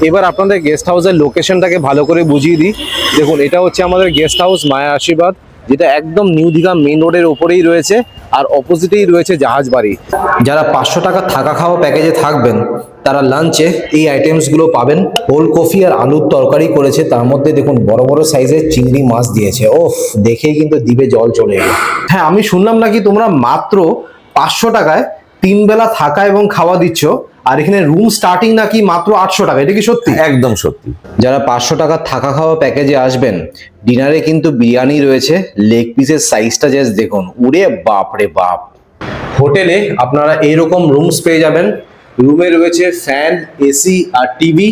এবার আপনাদের গেস্ট হাউসের লোকেশনটাকে ভালো করে বুঝিয়ে দিই। দেখুন, এটা হচ্ছে আমাদের গেস্ট হাউস মায়া আশীর্বাদ, যেটা একদম নিউ দীঘা মেইন রোডের ওপরেই রয়েছে, আর অপোজিটেই রয়েছে জাহাজ বাড়ি। যারা 500 টাকা থাকা খাওয়া প্যাকেজে থাকবেন তারা লাঞ্চে এই আইটেমসগুলো পাবেন। কোল্ড কফি আর আলুর তরকারি করেছে, তার মধ্যে দেখুন বড় বড় সাইজের চিংড়ি মাছ দিয়েছে। ওফ, দেখেই কিন্তু জিভে জল চলে এলো। হ্যাঁ, আমি শুনলাম নাকি তোমরা মাত্র 500 টাকায় 3 বেলা থাকা এবং খাওয়া দিচ্ছ, আর এখানে রুম স্টার্টিং নাকি মাত্র 800 টাকা। এটা কি সত্যি? একদম সত্যি। যারা 500 টাকা থাকা খাওয়া প্যাকেজে আসবেন, ডিনারে কিন্তু বিরিয়ানি রয়েছে। লেগ পিসের সাইজটা জাস্ট দেখুন, উড়ে বাপ রে বাপ। হোটেলে আপনারা এইরকম রুমস পেয়ে যাবেন। রুমে রয়েছে ফ্যান, এসি আর টিভি,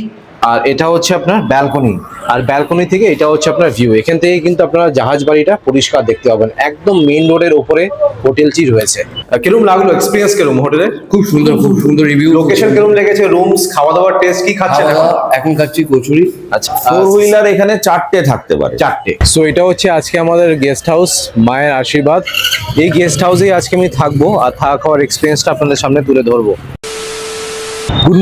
আর এটা হচ্ছে আপনার ব্যালকনি। আর ব্যালকনি থেকে এটা হচ্ছে আপনার ভিউ। এখান থেকে কিন্তু আপনারা জাহাজ বাড়িটা পরিষ্কার দেখতে পাবেন। একদম মেইন রোডের উপরে হোটেলটি রয়েছে। কিরকম লাগলো এক্সপিরিয়েন্স? কিরকম হোটেলে? খুব সুন্দর রিভিউ। লোকেশন কিরকম লেগেছে? রুমস, খাওয়া দাওয়ার টেস্ট কি খাচ্ছেন এখন? এখন খাচ্ছি কচুরি। আচ্ছা, 4 হুইলার এখানে 4টে থাকতে পারে। 4টে। সো এটা হচ্ছে আজকে আমাদের গেস্ট হাউস মায়ের আশীর্বাদ। এই গেস্ট হাউসেই আজকে আমি থাকবো, আর থাকা খাওয়ার এক্সপিরিয়েন্সটা আপনাদের সামনে তুলে ধরবো। Good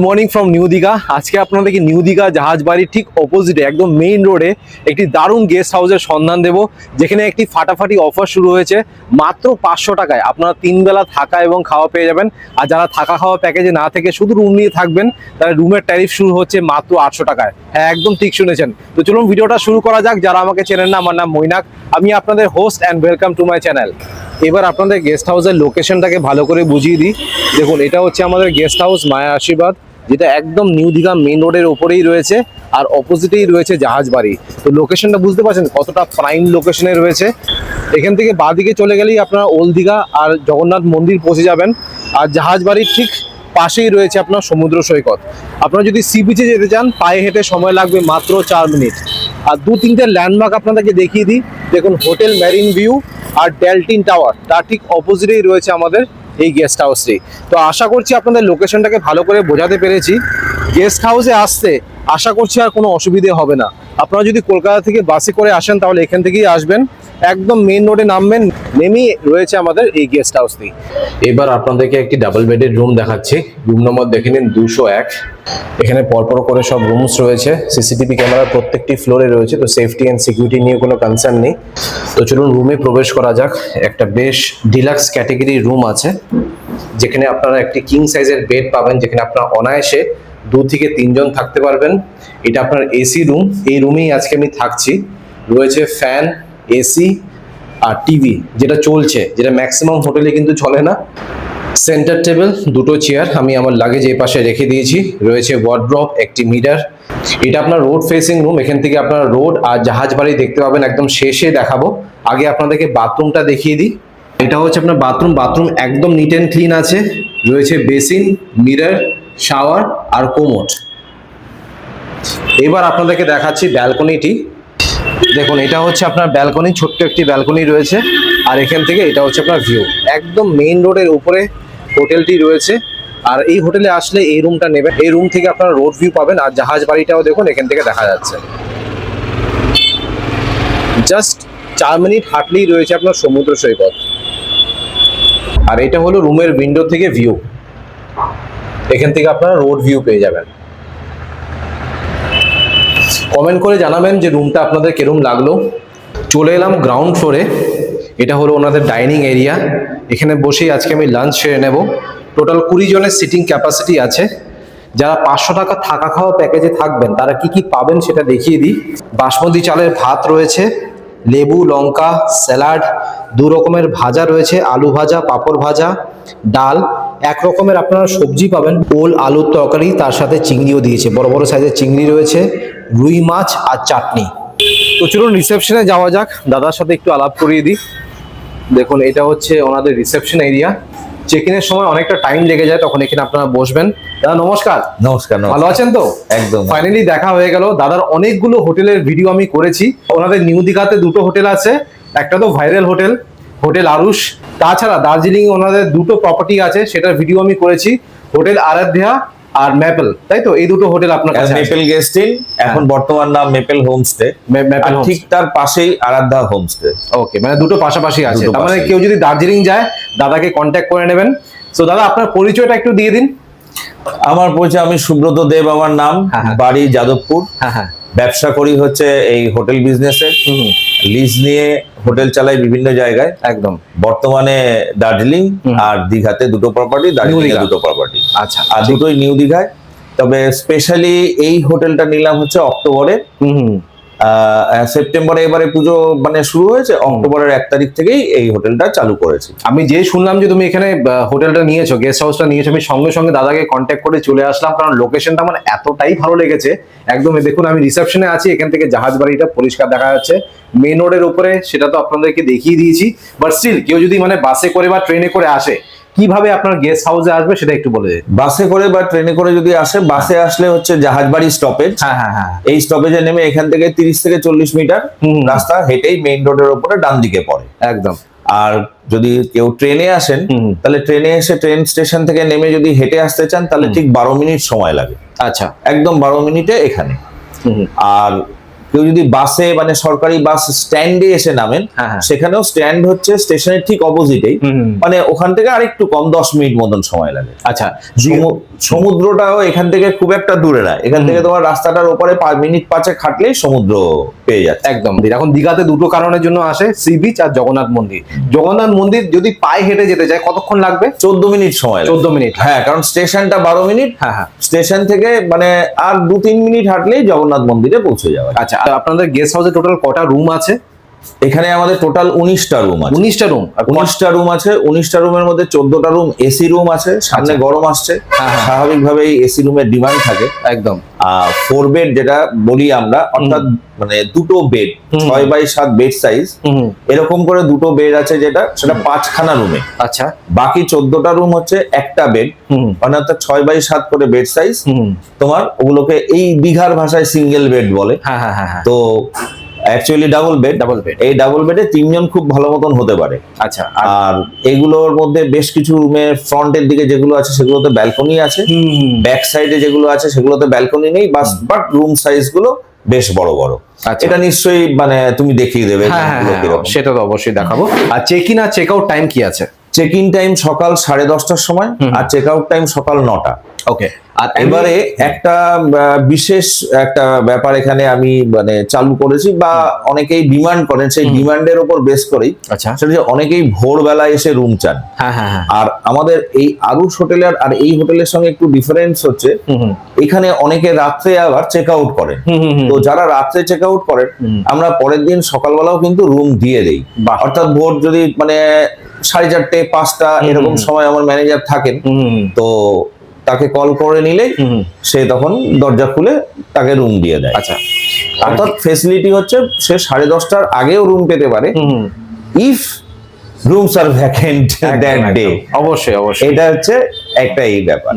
morning from new Digha. আজকে আপনাদেরকে নিউ দীঘা জাহাজ বাড়ির ঠিক অপোজিটে একদম মেইন রোডে একটি দারুণ গেস্ট হাউসের সন্ধান দেব, যেখানে একটি ফাটাফাটি অফার শুরু হয়েছে। মাত্র 500 টাকায় আপনারা 3 বেলা থাকা এবং খাওয়া পেয়ে যাবেন। আর যারা থাকা খাওয়া প্যাকেজে না থেকে শুধু রুম নিয়ে থাকবেন, তারা রুমের ট্যারিফ শুরু হচ্ছে মাত্র 800 টাকায়। হ্যাঁ, একদম ঠিক শুনেছেন। তো চলুন ভিডিওটা শুরু করা যাক। যারা আমাকে চেনেন না, আমার নাম মৈনাক, আমি আপনাদের host and welcome to my channel. এবার আপনাদের গেস্ট হাউসের লোকেশনটাকে ভালো করে বুঝিয়ে দিই। দেখুন, এটা হচ্ছে আমাদের গেস্ট হাউস মায়া আশীর্বাদ, যেটা একদম নিউ দীঘা মেইন রোডের ওপরেই রয়েছে, আর অপোজিটেই রয়েছে জাহাজ বাড়ি। তো লোকেশনটা বুঝতে পারছেন কতটা প্রাইম লোকেশনে রয়েছে। এখান থেকে বাঁদিকে চলে গেলেই আপনারা ওল্ড দীঘা আর জগন্নাথ মন্দির পৌঁছে যাবেন। আর জাহাজ বাড়ির ঠিক পাশেই রয়েছে আপনার সমুদ্র সৈকত। আপনারা যদি সি বিচে যেতে চান, পায়ে হেঁটে সময় লাগবে মাত্র 4 মিনিট। আর 2-3টে ল্যান্ডমার্ক আপনাদেরকে দেখিয়ে দিই। দেখুন, হোটেল মেরিন ভিউ আর ডেলটিন টাওয়ার, তার ঠিক অপোজিটেই রয়েছে আমাদের এই গেস্ট হাউসটি। তো আশা করছি আপনাদের লোকেশনটাকে ভালো করে বোঝাতে পেরেছি। গেস্ট হাউসে আসতে আশা করছি আর কোনো অসুবিধে হবে না। আপনারা যদি কলকাতা থেকে বাসে করে আসেন, তাহলে এখান থেকেই আসবেন, একদম মেইন রোডে নামবেন, নেমেই রয়েছে আমাদের এই গেস্ট হাউসটি। এবার আপনাদেরকে একটি ডাবল বেডের রুম দেখাচ্ছি। রুম নম্বর দেখে নিন 201। এখানে পরপর করে সব রুমস রয়েছে। সিসিটিভি ক্যামেরা প্রত্যেকটি ফ্লোরে রয়েছে, তো সেফটি অ্যান্ড সিকিউরিটি নিয়ে কোনো কনসার্ন নেই। তো চলুন রুমে প্রবেশ করা যাক। একটা বেশ ডিলাক্স ক্যাটেগরির রুম আছে, যেখানে আপনারা একটি কিং সাইজের বেড পাবেন, যেখানে আপনারা অনায়াসে 2 থেকে 3 জন থাকতে পারবেন। এটা আপনার এসি রুম। এই রুমেই আজকে আমি থাকছি। রয়েছে ফ্যান, এসি আর টিভি, যেটা চলছে, যেটা ম্যাক্সিমাম হোটেলে কিন্তু চলে না। সেন্টার টেবিল, 2টো চেয়ার আমি আমার লাগেজ এই পাশে রেখে দিয়েছি। রয়েছে ওয়ার্ড্রপ, একটি মিরর। এটা আপনার রোড ফেসিং রুম। এখান থেকে আপনারা রোড আর জাহাজ বাড়ি দেখতে পাবেন। একদম শেষে দেখাবো, আগে আপনাদেরকে বাথরুমটা দেখিয়ে দিই। এটা হচ্ছে আপনার বাথরুম একদম নিট অ্যান্ড ক্লিন আছে। রয়েছে বেসিন, মিরর, শাওয়ার আর কোমোড। এবার আপনাদেরকে দেখাচ্ছি ব্যালকনিটি। দেখুন, এটা হচ্ছে আপনার ব্যালকনি, ছোট্ট একটি ব্যালকনি রয়েছে। আর এখান থেকে এটা হচ্ছে আপনার ভিউ। একদম মেইন রোডের উপরে হোটেলটি রয়েছে। আর এই হোটেলে আসলে এই রুমটা নেবেন। এই রুম থেকে আপনারা রোড ভিউ পাবেন। আর জাহাজ বাড়িটাও দেখুন, এখান থেকে দেখা যাচ্ছে। জাস্ট 4 মিনিট হাঁটলেই রয়েছে আপনার সমুদ্র সৈকত। আর এটা হলো রুমের উইন্ডো থেকে ভিউ। এখান থেকে আপনারা রোড ভিউ পেয়ে যাবেন। কমেন্ট করে জানাবেন যে রুমটা আপনাদের কিরকম লাগলো। চলে এলাম গ্রাউন্ড ফ্লোরে। এটা হলো ওনাদের ডাইনিং এরিয়া। এখানে বসেই আজকে আমি লাঞ্চ সেরে নেব। টোটাল 20 জনের সিটিং ক্যাপাসিটি আছে। যারা 500 টাকা থাকা খাওয়া প্যাকেজে থাকবেন, তারা কি কি পাবেন সেটা দেখিয়ে দিই। বাসমতি চালের ভাত রয়েছে, লেবু, লঙ্কা, স্যালাড, 2 রকমের ভাজা রয়েছে, আলু ভাজা, পাঁপড় ভাজা, ডাল, 1 রকমের আপনারা সবজি পাবেন, ওল আলুর তরকারি, তার সাথে চিংড়িও দিয়েছে। বড় বড় সাইজের চিংড়ি রয়েছে, রুই মাছ আর চাটনি। তো চলুন রিসেপশনে যাওয়া যাক, দাদার সাথে একটু আলাপ করিয়ে দিই। দেখুন, এটা হচ্ছে ওনাদের রিসেপশন এরিয়া। চেক ইনের সময় অনেকটা টাইম লেগে যায়, তখন এখানে আপনারা বসবেন। দাদা নমস্কার। নমস্কার। ভালো আছেন তো? একদম। ফাইনালি দেখা হয়ে গেল। দাদার অনেকগুলো হোটেলের ভিডিও আমি করেছি। ওনাদের নিউ দীঘাতে 2টো হোটেল আছে। একটা তো ভাইরাল হোটেল, হোটেল আরুষ। তাছাড়া দার্জিলিং ওনাদের 2টো প্রপার্টি আছে, সেটার ভিডিও আমি করেছি, হোটেল আরাধ্যা আর মেপল। তাই তো, এই 2টো হোটেল আপনার কাছে আছে। মেপল গেস্ট ইন, এখন বর্তমান নাম মেপল হোমস্টে। মেপল ঠিক তার পাশেই আরাধ্যা হোমস্টে। ওকে, মানে 2টো পাশাপাশি আছে। দুটো তার মানে পাশেই। কেউ যদি দার্জিলিং যায়, দাদাকে কন্ট্যাক্ট করে নেবেন। সো দাদা, আপনার পরিচয়টা একটু দিয়ে দিন। আমার পরিচয়, আমি সুব্রত দেব আমার নাম, হ্যাঁ, হ্যাঁ। বাড়ি যাদবপুর। হ্যাঁ হ্যাঁ। ব্যবসা করি হচ্ছে এই হোটেল বিজনেসের, হুম, লিজ নিয়ে হোটেল চালাই বিভিন্ন জায়গায়। একদম। বর্তমানে দার্জিলিং আর দীঘাতে দুটো প্রপার্টি, দার্জিলিং দীঘা। দুটো প্রপার্টি, আচ্ছা, আর দুটোই নিউ দীঘায়। তবে স্পেশালি এই হোটেলটা নিলাম হচ্ছে অক্টোবরে। হুম হুম। সেপ্টেম্বরে এবারে পুজো মানে শুরু হয়েছে, অক্টোবরের 1 তারিখ থেকেই এই হোটেলটা চালু করেছি। আমি যে শুনলাম যে তুমি এখানে হোটেলটা নিয়েছো, গেস্ট হাউসটা নিয়েছো, আমি সঙ্গে সঙ্গে দাদাকে কন্ট্যাক্ট করে চলে আসলাম, কারণ লোকেশনটা আমার এতটাই ভালো লেগেছে। একদম দেখুন, আমি রিসেপশনে আছি, এখান থেকে জাহাজ বাড়িটা পরিষ্কার দেখা যাচ্ছে, মেন রোডের উপরে, সেটা তো আপনাদেরকে দেখিয়ে দিয়েছি। বাট স্টিল কেউ যদি মানে বাসে করে বা ট্রেনে করে আসে, কিভাবে আপনার গেস্ট হাউসে আসবে সেটা একটু বলে দিন। বাসে করে বা ট্রেনে করে যদি আসে, বাসে আসলে হচ্ছে জাহাজবাড়ি স্টপেজ। হ্যাঁ হ্যাঁ হ্যাঁ। এই স্টপেজে নেমে এখান থেকে 30 থেকে 40 মিটার হুম। রাস্তা হেঁটেই মেইন রোডের উপরে ডান দিকে পড়ে। একদম। আর যদি কেউ ট্রেনে আসেন, হুম। তাহলে ট্রেনে এসে ট্রেন স্টেশন থেকে নেমে যদি হেঁটে আসতে চান, তাহলে ঠিক 12 মিনিট সময় লাগে। আচ্ছা। একদম 12 মিনিটে এখানে। হুম। আর কেউ যদি বাসে মানে সরকারি বাস স্ট্যান্ডে এসে নামেন, হ্যাঁ, হ্যাঁ। সেখানেও স্ট্যান্ড হচ্ছে স্টেশনের ঠিক অপোজিটেই, হুম। মানে ওখান থেকে আরেকটু কম 10 মিনিট মতন সময় লাগে। আচ্ছা। সমুদ্রটাও এখান থেকে খুব একটা দূরে না, এখান থেকে তোমার রাস্তাটার উপরে 5 মিনিট 5 হাঁটলেই সমুদ্র পেয়ে যাচ্ছে। একদম। এখন দীঘাতে দুটো কারণের জন্য আসে, সি বিচ আর জগন্নাথ মন্দির। জগন্নাথ মন্দির যদি পায়ে হেঁটে যেতে চায় কতক্ষণ লাগবে? 14 মিনিট সময় লাগে। 14 মিনিট। হ্যাঁ, কারণ স্টেশনটা 12 মিনিট। হ্যাঁ হ্যাঁ। স্টেশন থেকে মানে আর 2-3 মিনিট হাঁটলেই জগন্নাথ মন্দিরে পৌঁছে যাবে। আচ্ছা, আর আপনাদের গেস্ট হাউসে টোটাল কটা রুম আছে? এখানে আমাদের টোটাল 19টা রুম আছে। 19টা রুম। 19টা রুম আছে। 19টা রুমের মধ্যে 14টা রুম এসি রুম আছে। সামনে আচ্ছা। গরম আসছে, হ্যাঁ, হ্যাঁ। স্বাভাবিকভাবেই এসি রুমের ডিমান্ড থাকে। একদম। 4 বেড যেটা বলি আমরা, অর্থাৎ মানে দুটো বেড, 6x7 বেড সাইজ, হুম। এরকম করে দুটো বেড আছে, সেটা 5খানা রুমে। আচ্ছা। বাকি 14টা রুম হচ্ছে একটা বেড, হুম। মানে অর্থাৎ 6x7 করে বেড সাইজ। হুম। তোমার ওগুলোকে এই দীঘার ভাষায় সিঙ্গেল বেড বলে। হ্যাঁ হ্যাঁ হ্যাঁ হ্যাঁ। তো actually double bed. Double bed। এই ডাবল বেডে 3 জন খুব ভালো মতন হতে পারে। আচ্ছা। আর এগুলোর মধ্যে বেশ কিছু রুমের ফ্রন্টের দিকে যেগুলো আছে সেগুলোতে ব্যালকনি আছে, হুম। ব্যাক সাইডে যেগুলো আছে সেগুলোতে ব্যালকনি নেই, বাট রুম সাইজ গুলো বেশ বড় বড়। আচ্ছা। এটা নিশ্চয়ই মানে তুমি দেখিয়ে দেবে হ্যাঁ হ্যাঁ room গুলো হ্যাঁ, কিরকম। সেটা তো অবশ্যই দেখাবো। আর চেক ইন আর চেক আউট টাইম কি আছে? চেক ইন টাইম সকাল 10:30টার সময়, আর চেক আউট টাইম সকাল 9টা। ওকে। আর এবারে একটা বিশেষ একটা ব্যাপার এখানে আমি মানে চালু করেছি, বা অনেকেই ডিমান্ড করেন, সেই ডিমান্ডের উপর বেস করেই। আচ্ছা। সেটা যে অনেকেই ভোরবেলায় এসে রুম চান। হ্যাঁ হ্যাঁ হ্যাঁ। আর আমাদের এই আরুষ হোটেলের আর এই হোটেলের সঙ্গে একটু ডিফারেন্স হচ্ছে, হুম। এখানে অনেকে রাত্রে আবার চেক আউট করেন। হুম। তো যারা রাত্রে চেক আউট করেন, আমরা পরের দিন সকালবেলাও কিন্তু রুম দিয়ে দেই। অর্থাৎ ভোর যদি মানে 4:30 5টা এরকম সময় আমার ম্যানেজার থাকেন, হুম। তো তাকে কল করে নিলেই সে তখন দরজা খুলে তাকে রুম দিয়ে দেয়। আচ্ছা। অর্থাৎ ফেসিলিটি হচ্ছে সে 10:30টার আগেও রুম পেতে পারে, hmm. If rooms are vacant that day. অবশ্যই অবশ্যই। এটা হচ্ছে একটা এই ব্যাপার।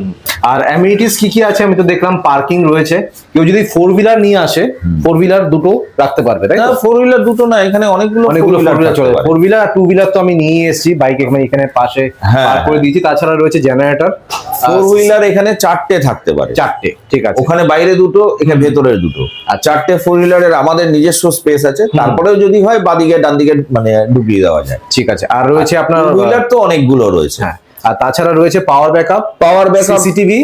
আর অ্যামিনিটিস কি কি আছে? আমি তো দেখলাম পার্কিং রয়েছে, কেউ যদি 4 হুইলার নিয়ে আসে, 4 হুইলার দুটো রাখতে পারবে, তাই না, তো? 4 হুইলার দুটো না, এখানে অনেকগুলো 4 হুইলার হুইলার চলে। 4 হুইলার আর 2 হুইলার তো আমি নিয়ে এসেছি, বাইক এখানে পাশে হ্যাঁ। পার্ক করে দিয়েছি। তাছাড়া রয়েছে জেনারেটর। 4 হুইলার এখানে 4টে থাকতে পারে। 4টে, ঠিক আছে। ওখানে বাইরে দুটো, এখানে ভেতরের দুটো, আর 4টে 4 হুইলারের আমাদের নিজস্ব স্পেস আছে। তারপরেও যদি হয় বাদিকে ডান দিকে মানে ঢুকিয়ে দেওয়া যায়। ঠিক আছে। আর রয়েছে আপনার হুইলার তো অনেকগুলো রয়েছে। হ্যাঁ। আর তাছাড়া রয়েছে পাওয়ার ব্যাকআপ, সিসিটিভি,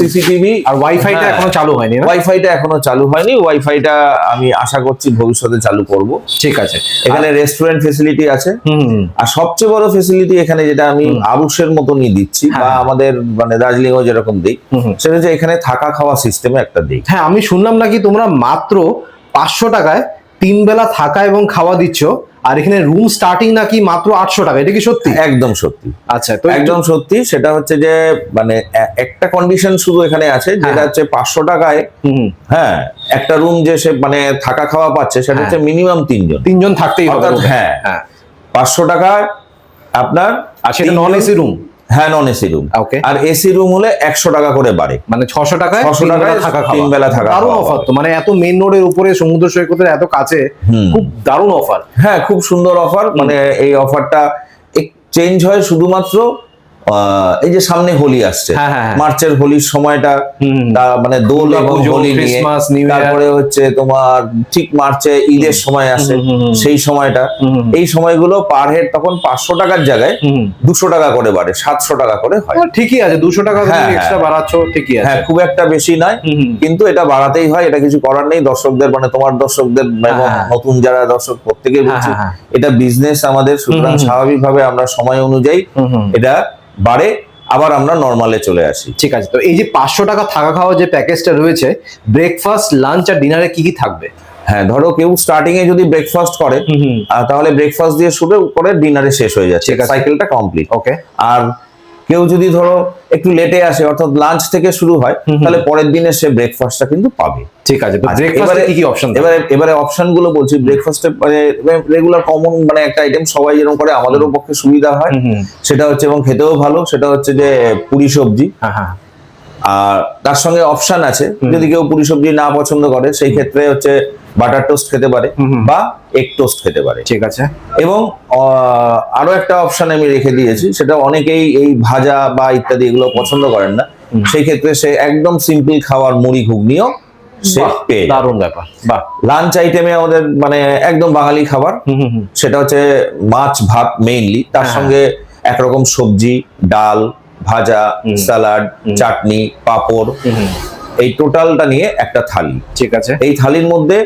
সিসিটিভি। আর ওয়াইফাইটা এখনো চালু হয়নি না? ওয়াইফাইটা এখনো চালু হয়নি, ওয়াইফাইটা আমি আশা করছি ভবিষ্যতে চালু করব। ঠিক আছে। এখানে রেস্টুরেন্ট ফেসিলিটি আছে। হুম। আর সবচেয়ে বড় ফেসিলিটি এখানে যেটা আমি আরুষের মতনই দিচ্ছি, বা আমাদের মানে দার্জিলিংও যেরকম দিই, সেটা হচ্ছে এখানে থাকা খাওয়া সিস্টেমে একটা দিই। হ্যাঁ, আমি শুনলাম নাকি তোমরা মাত্র 500 টাকায় 3 বেলা থাকা এবং খাওয়া দিচ্ছ, আর এখানে রুম স্টার্টিং নাকি মাত্র 800 টাকা। এটা কি সত্যি? একদম সত্যি। আচ্ছা, তো একদম সত্যি। সেটা হচ্ছে যে মানে একটা কন্ডিশন শুধু এখানে আছে, যেটা হচ্ছে 500 টাকায় হ্যাঁ একটা রুম যে সে মানে থাকা খাওয়া পাচ্ছে, সেটা হচ্ছে মিনিমাম 3 জন। 3 জন থাকতেই হবে। অর্থাৎ হ্যাঁ 500 টাকায় আপনার, আর সেটা নন এসি রুম। হ্যাঁ, নন এসি রুম। ওকে। আর এসি রুম হলে 100 টাকা করে বাড়ে, মানে 600 টাকায় 600 টাকায় থাকা 3 বেলা থাকা। দারুণ অফার তো, মানে এত মেইন রোডের উপরে সমুদ্র সৈকতের এত কাছে, খুব দারুণ অফার। হ্যাঁ, খুব সুন্দর অফার। মানে এই অফারটা চেঞ্জ হয় শুধুমাত্র এই যে সামনে হোলি আসছে, হ্যাঁ, হ্যাঁ, হ্যাঁ। মার্চের হোলির সময়টা, মানে দোল এবং দুর্গাপুজো, হোলি নিয়ে, ক্রিসমাস, নিউ ইয়ার। তারপরে হচ্ছে তোমার ঠিক মার্চে ঈদের সময় আসে, সেই সময়টা, এই সময়গুলো পার হেড তখন 500 টাকার জায়গায় 200 টাকা করে বাড়ে, 700 টাকা করে হয়। ঠিকই আছে, 200 টাকা হ্যাঁ, তুমি হ্যাঁ। এক্সট্রা বাড়াচ্ছ, ঠিকই আছে। হ্যাঁ, খুব একটা বেশি নয়, কিন্তু এটা বাড়াতেই হয়, এটা কিছু করার নেই। দর্শকদের মানে তোমার দর্শকদের এবং হ্যাঁ। নতুন যারা দর্শক প্রত্যেকে বলছি, হ্যাঁ, হ্যাঁ। এটা বিজনেস আমাদের, সুতরাং স্বাভাবিকভাবে আমরা সময় অনুযায়ী এটা বাড়ে, আবার আমরা নরমালে চলে আসি। ঠিক আছে, তো এই যে 500 টাকা থাকা খাওয়া যে প্যাকেজটা রয়েছে, ব্রেকফাস্ট, লাঞ্চ আর ডিনারে কি কি থাকবে? হ্যাঁ, ধরো কেউ স্টার্টিং এ যদি ব্রেকফাস্ট করে, তাহলে ব্রেকফাস্ট দিয়ে শুরু করে ডিনারে শেষ হয়ে যাচ্ছে, ঠিক আছে। সাইকেলটা কমপ্লিট। ওকে। আর কেউ যদি ধরো একটু লেটে আসে, অর্থাৎ লাঞ্চ থেকে শুরু হয়, তাহলে পরের দিনে সে ব্রেকফাস্টটা কিন্তু পাবে। ঠিক আছে, তো আচ্ছা, ব্রেকফাস্টে কি কি অপশন? এবারে অপশন গুলো বলছি। ব্রেকফাস্টে রেগুলার কমন মানে একটা আইটেম সবাই যেরকম করে, আমাদেরও পক্ষে সুবিধা হয়, সেটা হচ্ছে, এবং খেতেও ভালো, সেটা হচ্ছে যে পুরি সবজি। হ্যাঁ, হ্যাঁ। আর তার সঙ্গে অপশন আছে, যদি কেউ পুরি সবজি না পছন্দ করে, সেই ক্ষেত্রে হচ্ছে বাটার টোস্ট খেতে পারে বা এগ টোস্ট খেতে পারে। ঠিক আছে। এবং আরো একটা অপশন আমি রেখে দিয়েছি, সেটা অনেকেই এই ভাজা বা ইত্যাদি এগুলো পছন্দ করেন না, সেই ক্ষেত্রে সে একদম সিম্পল খাওয়ার মুড়ি ঘুগনিও সে পেয়ে। দারুণ ব্যাপার, বাহ। লাঞ্চ আইটেমে আমাদের মানে একদম বাঙালি খাবার, সেটা হচ্ছে মাছ ভাত মেইনলি, তার সঙ্গে একরকম সবজি, ডাল, ভাজা, স্যালাড, চাটনি, পাঁপড়, এই টোটালটা নিয়ে একটা থালি। ঠিক আছে। এই থালির মধ্যে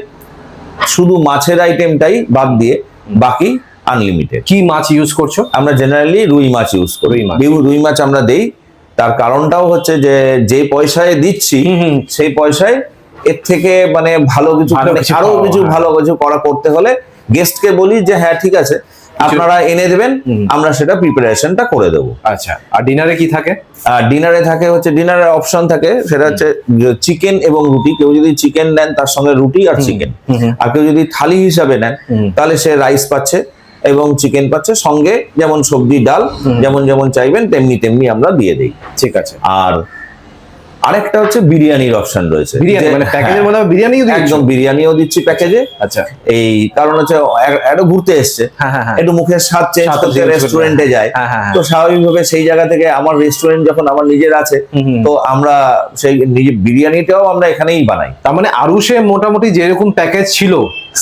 শুধু মাছের আইটেমটাই বাদ দিয়ে বাকি আনলিমিটেড। কি মাছ ইউজ করছো? আমরা জেনারেলি রুই মাছ ইউজ করি। রুই মাছ আমরা দেই, তার কারণটাও হচ্ছে যে পয়সায় দিচ্ছি, সেই পয়সায় এর থেকে মানে ভালো কিছু, আরো কিছু ভালো কিছু করতে হলে গেস্টকে বলি যে হ্যাঁ ঠিক আছে, আপনারা এনে দেবেন, আমরা সেটা প্রিপারেশনটা করে দেবো। আচ্ছা, আর ডিনারে কি থাকে? ডিনারে থাকে হচ্ছে, ডিনারের অপশন থাকে, সেটা হচ্ছে চিকেন এবং রুটি। কেউ যদি চিকেন নেন, তার সঙ্গে রুটি আর চিকেন। আর কেউ যদি থালি হিসাবে নেন, তাহলে সে রাইস পাচ্ছে এবং চিকেন পাচ্ছে, সঙ্গে যেমন সবজি, ডাল, যেমন যেমন চাইবেন তেমনি আমরা দিয়ে দেই। ঠিক আছে। আর আরেকটা হচ্ছে বিরিয়ানির অপশন রয়েছে। বিরিয়ানি মানে প্যাকেজের মধ্যে বিরিয়ানিও দিচ্ছ? একদম বিরিয়ানিও দিচ্ছি প্যাকেজে। আচ্ছা। এই কারণ হচ্ছে একটু ঘুরতে এসছে, একটু মুখের স্বাদ চেঞ্জ করতে রেস্টুরেন্টে যায়, তো স্বাভাবিকভাবে সেই জায়গা থেকে আমার রেস্টুরেন্ট যখন আমার নিজের আছে, তো আমরা সেই নিজে বিরিয়ানিটাও আমরা এখানেই বানাই। তার মানে আরুষে মোটামুটি যেরকম প্যাকেজ ছিল,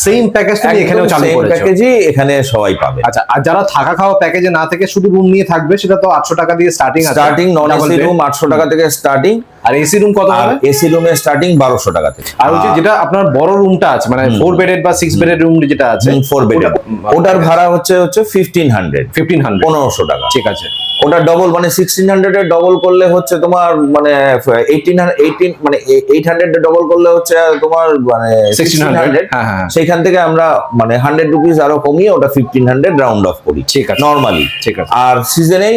সেম প্যাকেজ তুমি এখানেও চালু করেছো? প্যাকেজই এখানে সবাই পাবে। আচ্ছা, আর যারা থাকা খাওয়া প্যাকেজে না থেকে শুধু রুম নিয়ে থাকবে, সেটা তো 800 টাকা দিয়ে স্টার্টিং আছে। স্টার্টিং নন এসি রুম 800 টাকা থেকে স্টার্টিং। আর এসি রুম কত হবে? এসি রুমে স্টার্টিং 1200 টাকা থেকে। আর ওই যেটা আপনার বড় রুমটা আছে, মানে 4 বেডেড বা 6 বেডেড রুম যেটা আছে, 4 বেডেড, ওটার ভাড়া হচ্ছে 1500 1500 টাকা। ঠিক আছে। ওটা ডবল মানে 1600 এর ডবল করলে হচ্ছে তোমার মানে 18 মানে 800 এর ডবল করলে হচ্ছে তোমার মানে 1600। সেইখান থেকে আমরা মানে 100 রুপিস আরো কমিয়ে ওটা 1500 রাউন্ড অফ করি। ঠিক আছে, নরমালি। ঠিক আছে। আর সিজনেই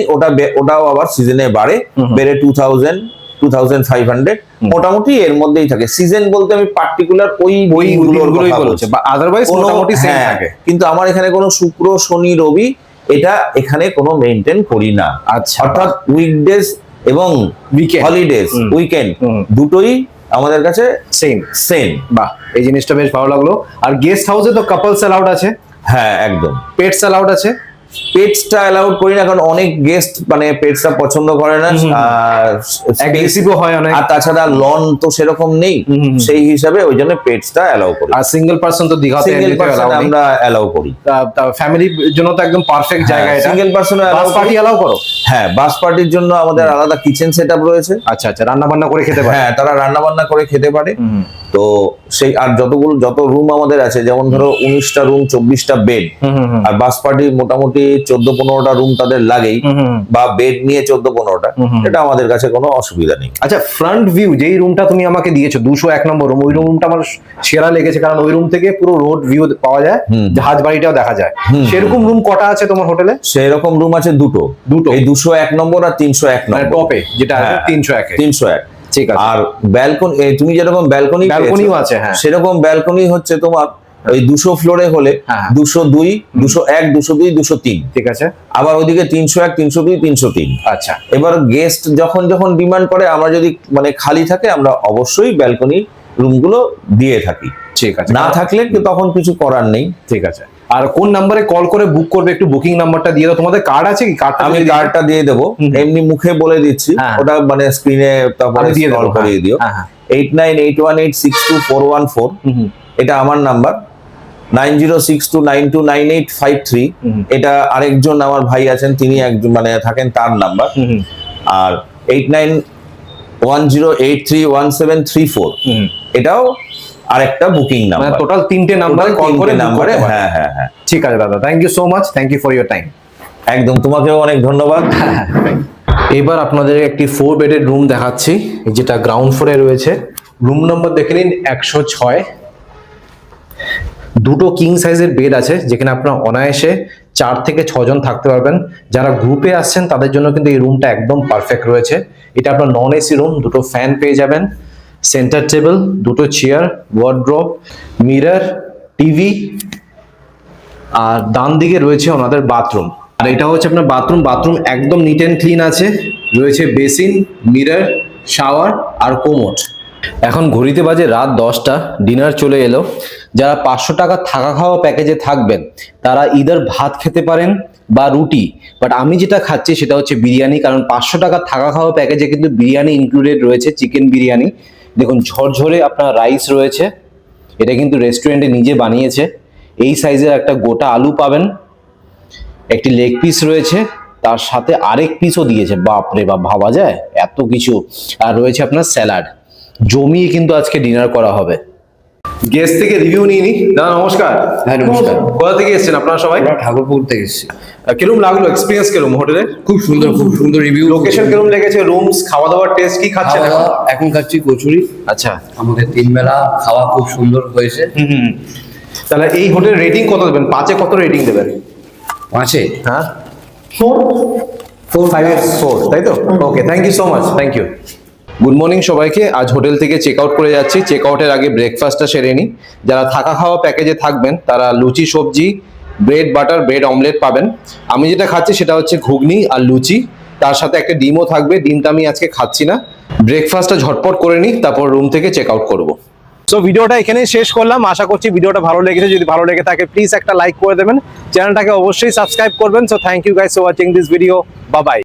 ওটাও আবার সিজনে বেড়ে 2000 2500, মোটামুটি এর মধ্যেই থাকে। সিজন বলতে আমি পার্টিকুলার ওইগুলোই বলছি, বা আদারওয়াইজ মোটামুটি সেম থাকে। কিন্তু আমার এখানে কোনো শুক্র, শনি, রবি এটা এখানে কোনো মেইনটেইন করি না। আচ্ছা, অর্থাৎ উইকডেজ এবং হলিডেজ, উইকেন্ড দুটোই আমাদের কাছে সেম। বাহ, এই জিনিসটা বেশ ভালো লাগলো। আর গেস্ট হাউসে তো কাপলস অ্যালাউড আছে? হ্যাঁ, একদম। পেটস অ্যালাউড আছে? পেটসটা অ্যালাউড করি না, কারণ অনেক গেস্ট মানে পেটসটা পছন্দ করে না, আর অ্যাগ্রেসিভও হয় অনেক, আর তাছাড়া লন তো সেরকম নেই, সেই হিসাবে ওই জন্য পেটসটা অ্যালাউ করি। আর সিঙ্গেল পারসন তো দিঘাতে আমরা অ্যালাউ করি। ফ্যামিলির জন্য তো একদম পারফেক্ট জায়গা এটা। সিঙ্গেল পারসন বাস পার্টি অ্যালাউ করো? হ্যাঁ, বাস পার্টির জন্য আমাদের আলাদা কিচেন সেটআপ রয়েছে। আচ্ছা আচ্ছা, রান্না বান্না করে খেতে পারে? হ্যাঁ, তারা রান্না বান্না করে খেতে পারে। তো সেই আর যত রুম আমাদের আছে, যেমন ধরো 19টা রুম, 24টা বেড, আর বাস পার্টি মোটামুটি 14-15টা রুম তাদের লাগেই, বা বেড নিয়ে 14-15টা, এটা আমাদের কাছে কোনো অসুবিধা নেই। আচ্ছা, ফ্রন্ট ভিউ যেই রুমটা তুমি আমাকে দিয়েছো 201 নম্বর রুম, ওই রুমটা আমার সেরা লেগেছে, কারণ ওই রুম থেকে পুরো রোড ভিউ পাওয়া যায়, জাহাজ বাড়িটাও দেখা যায়। সেরকম রুম কটা আছে তোমার হোটেলে? সেরকম রুম আছে দুটো, এই 201 নম্বর আর 301 নম্বর, টপে যেটা আছে 301। ঠিক আছে। আর ব্যালকনি, তুমি যেরকম ব্যালকনিও আছে, হ্যাঁ, সেরকম ব্যালকনি হচ্ছে তোমার ওই 200 ফ্লোরে হলে 202, 201, 202, 203। ঠিক আছে। আবার ওইদিকে 301, 302, 303। আচ্ছা। এবার গেস্ট যখন ডিমান্ড করে, আমরা যদি মানে খালি থাকে, আমরা অবশ্যই ব্যালকনি রুমগুলো দিয়ে থাকি। ঠিক আছে। না থাকলে তখন কিছু করার নেই। ঠিক আছে। আর কোন নাম্বারে কল করে বুক করবে একটু বুকিং নাম্বারটা দিয়ে দাও। তোমাদের কার্ড আছে কি? কার্ডটা আমি কার্ডটা দিয়ে দেবো, এমনি মুখে বলে দিচ্ছি, হ্যাঁ। ওটা মানে স্ক্রিনে তারপরে আমি দিয়ে দেবো, কল করিয়ে দিও। হ্যাঁ, হ্যাঁ। 8981862414 এটা আমার নাম্বার। 9062929853 এটা আরেকজন আমার ভাই আছেন, তিনি একজন মানে থাকেন, তার নাম্বার। আর 8910831734 এটাও আরেকটা বুকিং মানে নাম্বার। টোটাল 3টে নাম্বারে কল করে book নাম্বারে, করতে পারবে। হ্যাঁ হ্যাঁ হ্যাঁ, ঠিক আছে দাদা, thank you so much, thank you for your time. একদম, তোমাকেও অনেক ধন্যবাদ। এবার আপনাদের একটি 4 বেডের রুম দেখাচ্ছি, যেটা গ্রাউন্ড ফ্লোরে রয়েছে। রুম নাম্বার দেখে নিন 106। দুটো কিং সাইজের বেড আছে, যেখানে আপনারা অনায়াসে 4 থেকে 6 জন থাকতে পারবেন। যারা গ্রুপে আসছেন তাদের জন্য কিন্তু এই রুমটা একদম পারফেক্ট রয়েছে। এটা আপনার নন এসি রুম, দুটো ফ্যান পেয়ে যাবেন, সেন্টার টেবিল, দুটো চেয়ার, ওয়ার্ড্রোব, মিরর, টিভি, আর ডান দিকে রয়েছে ওনাদের বাথরুম। আর এটা হচ্ছে আপনার বাথরুম একদম নিট অ্যান্ড ক্লিন আছে। রয়েছে বেসিন, মিরর, শাওয়ার আর কোমোড। এখন ঘড়িতে বাজে রাত 10টা, ডিনার চলে এলো। যারা 500 টাকা থাকা খাওয়া প্যাকেজে থাকবেন তারা ইদার ভাত খেতে পারেন বা রুটি, বাট আমি যেটা খাচ্ছি সেটা হচ্ছে বিরিয়ানি, কারণ 500 টাকা থাকা খাওয়া প্যাকেজে কিন্তু বিরিয়ানি ইনক্লুডেড রয়েছে, চিকেন বিরিয়ানি। দেখুন ঝরঝরে আপনার রাইস রয়েছে, এটা কিন্তু রেস্টুরেন্টে নিজে বানিয়েছে। এই সাইজের একটা গোটা আলু পাবেন, একটি লেগ পিস রয়েছে, তার সাথে আরেক পিসও দিয়েছে। বাপ রে বাপ, ভাবা যায় এত কিছু। আর রয়েছে আপনার স্যালাড। জমিয়ে কিন্তু আজকে ডিনার করা হবে। গেস্ট থেকে রিভিউ নিয়ে নি। দাদা নমস্কার। হ্যাঁ নমস্কার। কোথা থেকে এসেছেন আপনারা সবাই? আমরা ঠাকুরপুর থেকে এসেছি। কিরকম লাগলো এক্সপিরিয়েন্স, কিরকম হোটেলের? খুব সুন্দর রিভিউ। লোকেশন কিরকম লেগেছে? রুমস, খাওয়া দাওয়ার টেস্ট কি খাচ্ছেন এখন? এখন খাচ্ছি কচুরি। আচ্ছা, আমাদের 3 বেলা খাওয়া খুব সুন্দর হয়েছে। তাহলে এই হোটেল রেটিং কত দেবেন? 5-এ কত রেটিং দেবেন? 5-এ হ্যাঁ 4 4, তাই তো? Okay, thank you so much, thank you. Good morning সবাইকে। আজ হোটেল থেকে চেক আউট করে যাচ্ছি। চেক আউটের আগে ব্রেকফাস্টটা সেরে নিই। যারা থাকা খাওয়া প্যাকেজে থাকবেন তারা লুচি সবজি, ব্রেড বাটার, ব্রেড অমলেট পাবেন। আমি যেটা খাচ্ছি সেটা হচ্ছে ঘুগনি আর লুচি, তার সাথে একটা ডিমও থাকবে। ডিমটা আমি আজকে খাচ্ছি না। ব্রেকফাস্টটা ঝটপট করে নিই, তারপর রুম থেকে চেক আউট করবো। সো ভিডিওটা এখানেই শেষ করলাম। আশা করছি ভিডিওটা ভালো লেগেছে। যদি ভালো লেগে থাকে প্লিজ একটা লাইক করে দেবেন, চ্যানেলটাকে অবশ্যই সাবস্ক্রাইব করবেন। So thank you guys for watching this video. Bye by.